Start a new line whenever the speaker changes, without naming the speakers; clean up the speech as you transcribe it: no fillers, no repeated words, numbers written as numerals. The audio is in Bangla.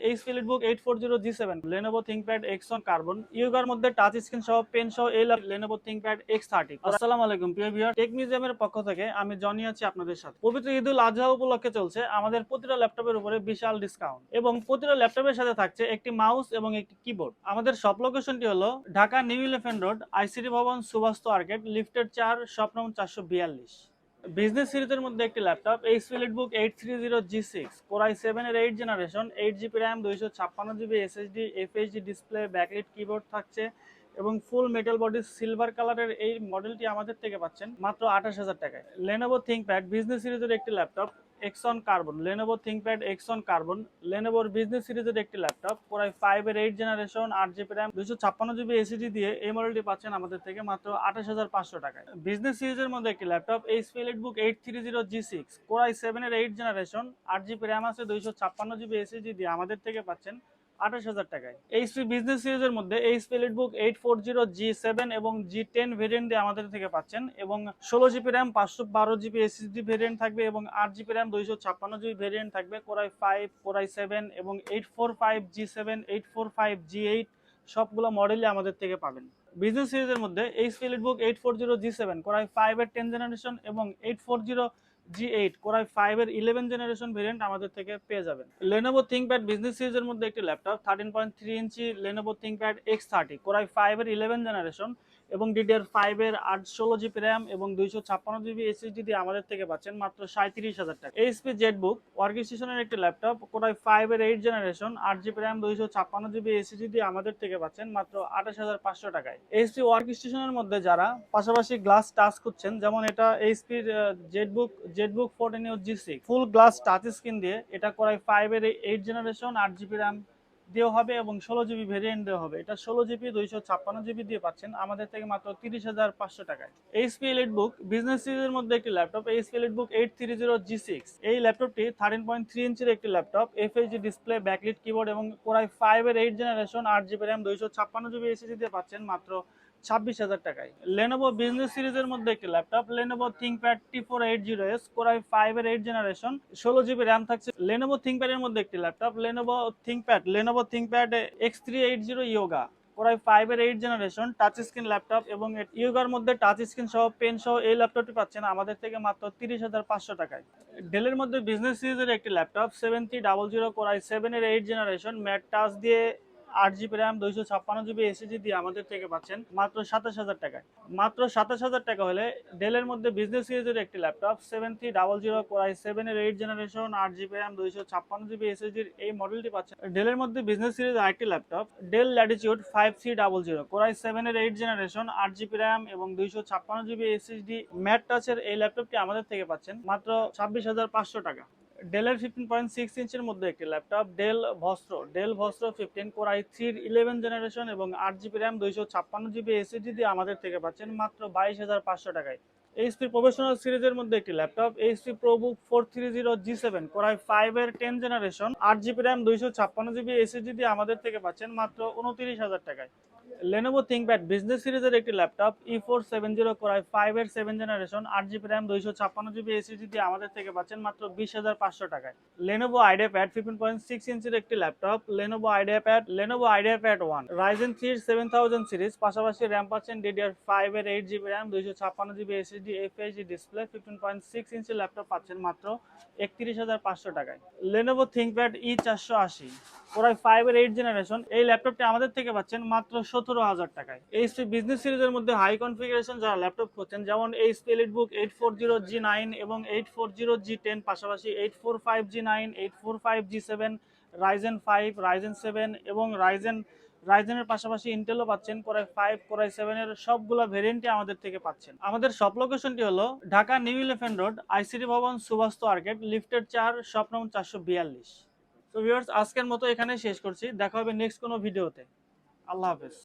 HP EliteBook 840 G7 Lenovo ThinkPad X1 carbon ইউগার মধ্যে টাচ স্ক্রিন সহ পেন সহ এই Lenovo ThinkPad X30। আসসালামু আলাইকুম প্রিয় ভিউয়ার, টেক মিউজিয়ামের পক্ষ থেকে আমি জনি আছি আপনাদের সাথে। পবিত্র ঈদুল আজহা উপলক্ষে চলছে আমাদের প্রতিটা ল্যাপটপের উপরে বিশাল ডিসকাউন্ট এবং প্রতিটা ল্যাপটপের সাথে থাকছে একটি মাউস এবং একটি কিবোর্ড। আমাদের শপ লোকেশনটি হলো Dhaka new elephant road, ICT ভবন, সুভাষ আর্কেড, লিফটেড 4, শপ নম্বর 442। বিজনেস সিরিজের মধ্যে একটি laptop HP EliteBook 830 G6 Core i7 এর 8 generation, 8GB RAM, 256GB SSD, FHD display, backlight keyboard থাকছে এবং ফুল মেটাল বডি সিলভার কালারের এই মডেলটি আমাদের থেকে পাচ্ছেন মাত্র 28,000 টাকায়। Lenovo ThinkPad বিজনেস সিরিজের একটি laptop X1 carbon, Lenovo ThinkPad X1 carbon, Lenovo business সিরিজের একটি ল্যাপটপ Core i5 এর 8 generation, 8GB RAM, 256GB SSD দিয়ে এই মডেলটি পাচ্ছেন আমাদের থেকে মাত্র 28,500 টাকায়। বিজনেস সিরিজের মধ্যে একটি laptop HP EliteBook 830 G6 Core i7 এর 8 জেনারেশন, 8GB RAM আছে, 256GB SSD দিয়ে আমাদের থেকে পাচ্ছেন 28,000 টাকায়। এইচপি বিজনেস সিরিজের মধ্যে এইচপি EliteBook 840 G7 এবং G10 ভেরিয়েন্ট দিয়ে আমাদের থেকে পাচ্ছেন এবং 16GB RAM, 512GB SSD variant থাকবে এবং 8GB RAM, 256GB ভেরিয়েন্ট থাকবে। Core i5, Core i7 এবং 845 G7, 845 G8 সবগুলো মডেলই আমাদের থেকে পাবেন। বিজনেস সিরিজের মধ্যে HP EliteBook 840 G7 Core i5 এর 10 জেনারেশন এবং 840 G8 Core i5 এর 11 জেনারেশন ভেরিয়েন্ট আমাদের থেকে পেয়ে যাবেন। Lenovo ThinkPad বিজনেস সিরিজের মধ্যে একটি ল্যাপটপ 13.3 ইঞ্চি Lenovo ThinkPad X30 Core i5 এর 11 জেনারেশন এবং DDR5 এর 16GB RAM এবং 256GB SSD দিয়ে আমাদের থেকে পাচ্ছেন মাত্র 37,000 টাকা। এইচপি জেটবুক ওয়ার্কস্টেশনের একটি ল্যাপটপ Core i5 এর 8 generation, 8GB RAM, 256GB SSD দিয়ে আমাদের থেকে পাচ্ছেন মাত্র 28,500 টাকায়। এইচপি ওয়ার্কস্টেশনের মধ্যে যারা পাশাপাশি গ্লাস টাচ করছেন, যেমন এটা এইচপির জেটবুক 14 G6 full glass touch screen দিয়ে, এটা Core i5 এর 8 জেনারেশন, 8GB RAM দেওয়া হবে এবং 16GB ভেরিয়েন্ট দেওয়া হবে। এটা 16GB 256GB দিয়ে পাচ্ছেন আমাদের থেকে মাত্র 30,500 টাকায়। এইচপি EliteBook বিজনেস সিরিজের মধ্যে একটি ল্যাপটপ এইচপি EliteBook 830 G6। এই ল্যাপটপটি 13.3 ইঞ্চির একটি laptop, FHD display, backlit keyboard এবং Core i5 এর 8 generation, 8GB RAM, 256GB SSD দিয়ে পাচ্ছেন মাত্র 26,000 টাকায়। Lenovo বিজনেস সিরিজের মধ্যে একটি laptop Lenovo ThinkPad T480S Core i5 এর 8 জেনারেশন, 16GB RAM থাকছে। Lenovo ThinkPad এর মধ্যে একটি laptop Lenovo ThinkPad X380 Yoga Core i5 এর 8 জেনারেশন, টাচ স্ক্রিন ল্যাপটপ এবং ইয়োগার মধ্যে টাচ স্ক্রিন সহ পেন সহ এই ল্যাপটপটি পাচ্ছেন আমাদের থেকে মাত্র 30,500 টাকায়। ডেলের মধ্যে বিজনেস সিরিজের একটি ল্যাপটপ 7300 Core i7 এর 8 জেনারেশন, ম্যাট টাচ দিয়ে, 8GB RAM, 256GB SSD দিয়ে আমাদের থেকে পাচ্ছেন মাত্র 27,000 টাকায়। মাত্র 27,000 টাকা হলে ডেলের মধ্যে বিজনেস সিরিজের একটি ল্যাপটপ 7300 Core i7 এর 8 generation, 8GB RAM, 256GB SSD এই মডেলটি পাচ্ছেন। ডেলের মধ্যে বিজনেস সিরিজ আরেকটি laptop del Latitude 5300 Core i7 এর 8 জেনারেশন, 8GB RAM এবং 256GB SSD ম্যাট টাচের এই ল্যাপটপটি আমাদের থেকে পাচ্ছেন মাত্র 26,500 টাকা। ডেলের 15.6 ইঞ্চির মধ্যে একটি ল্যাপটপ ডেল ভস্ত্র 15 Core i3 এর 11 জেনারেশন এবং 8GB RAM, 256GB SSD দিয়ে আমাদের থেকে পাচ্ছেন মাত্র 22,500 টাকায়। এইচপি প্রফেশনাল সিরিজের মধ্যে একটি laptop HP ProBook 430 G7 Core i5 এর 10 generation, 8GB RAM, 256GB SSD দিয়ে আমাদের থেকে পাচ্ছেন মাত্র 29,000 টাকায়। Lenovo ThinkPad বিজনেস সিরিজের একটি ল্যাপটপ E470 Core i5 এর 7 generation, 8GB RAM, 256GB SSD দিয়ে আমাদের থেকে পাচ্ছেন মাত্র 20,500 টাকায়। Lenovo IdeaPad 15.6 ইঞ্চির একটি laptop Lenovo IdeaPad 1 Ryzen 3 7000 series, পাশাপাশি RAM পাচ্ছেন DDR5 এর 8GB RAM, 256GB SSD, FHD display. 15.6 ইঞ্চি ল্যাপটপ পাচ্ছেন মাত্র 31,500 টাকায়। Lenovo ThinkPad E480 Core i5 এর 8 জেনারেশন, এই ল্যাপটপটি আমাদের থেকে পাচ্ছেন মাত্র 17,000 টাকায়। এইচপি বিজনেস সিরিজের মধ্যে হাই কনফিগারেশন যারা ল্যাপটপ খুঁজছেন, যেমন এইচপি EliteBook 840 G9 এবং 840 G10, পাশাপাশি 845 G9, 845 G7, Ryzen 5, Ryzen 7 এবং রাইজেনের পাশাপাশি ইন্টেলও পাচ্ছেন। Core i5, Core i7 এর সবগুলো ভেরিয়েন্টই আমাদের থেকে পাচ্ছেন। আমাদের শপ লোকেশনটি হলো Dhaka new elephant road, ICT ভবন, সুভাষ আর্কেড, লিফটেড 4, শপ নম্বর 442। তো ভিউয়ার্স, আজকের মতো এখানে শেষ করছি। দেখা হবে নেক্সট কোনো ভিডিওতে। আল্লাহ হাফেজ।